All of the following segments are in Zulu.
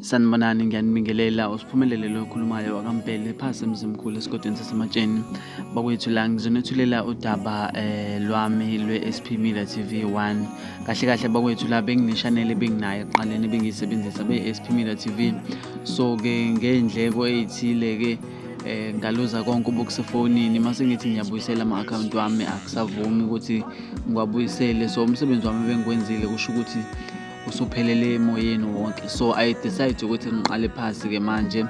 Sanibonani, ngiyanibingelela uSiphumelele lo okhulumayo wakaMpele phasi emzimkhulu esigodini sasematsheni. Bakwethu la ngizonethulela udaba lwami lwe-SP Media TV 1. Kahle kahle bakwethu la bengineshaneli ebenginayo ekuqaleni bengiyisebenzisa be-SP Media TV. So-ke ngey'ndleko ey'thile-ke ngaluza konke obukusefonini mase ngithi ngiyabuyisela ama-akhawunti wami akusavumi ukuthi ngiwabuyisele. So umsebenzi wami bengikwenzile kusho ukuthi usuphelele emoyeni wonke. So I decide ukuthi ngiqale phasi-ke manje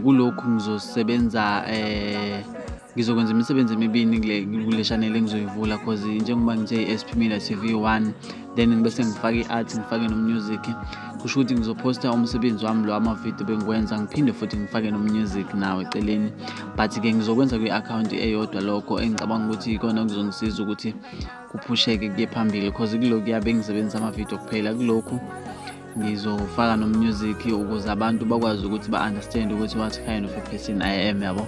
kulokhu ngizosebenza ngizokwenza imisebenzi emibili kule channel engizoyivula cause njengoba ngithe SP Media TV 1 then bese ngifaka i-art ngifake no-music. Kusho ukuthi ngizophosta umsebenzi wami lo ama-video bengikwenza ngiphinde futhi ngifake no-music nawe eceleni, but-ke ngizokwenza kwi-akhawunti eyodwa lokho engicabanga ukuthi ikona kuzongisiza ukuthi kuphusheke kuye phambili cause kulokhu bengisebenzisa ama-video kuphela. Kulokhu ngizofaka no-music ukuze abantu bakwazi ukuthi ba-understand ukuthi what kind of a person I am, yabo.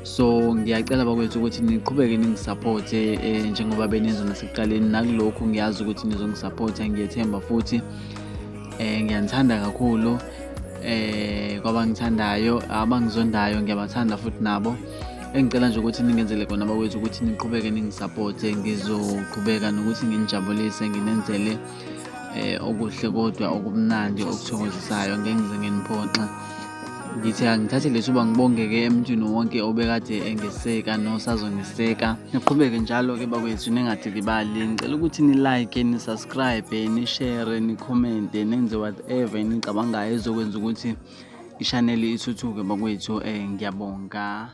So ngiyacela bakwethu ukuthi niqhubeke ningisupporte njengoba benenza nasekuqaleni. Nakulokhu ngiyazi ukuthi nizongisupporta, ngiyethemba futhi ngiyanithanda kakhulu kwabangithandayo, abangizondayo ngiyabathanda futhi nabo. Engicela nje ukuthi ningenzele kona bakwethu ukuthi niqhubeke ningisupporte. Ngizoqhubeka nokuthi nginijabulise nginenzele okuhle kodwa okumnandi okuthokozisayo ngeke ngize nginiphoxe. Ngithi angithathe lethuba ngibonge-ke emntwini wonke obekade engiseka nosazongiseka. Niqhubeke njalo-ke bakwethu ningadikibali. Ngicela ukuthi ni-like, ni-subscribe, ni-share, ni-comment, nenze whatever nicabangayo ezokwenza ukuthi i-channel ithuthuke bakwethu. Ngiyabonga.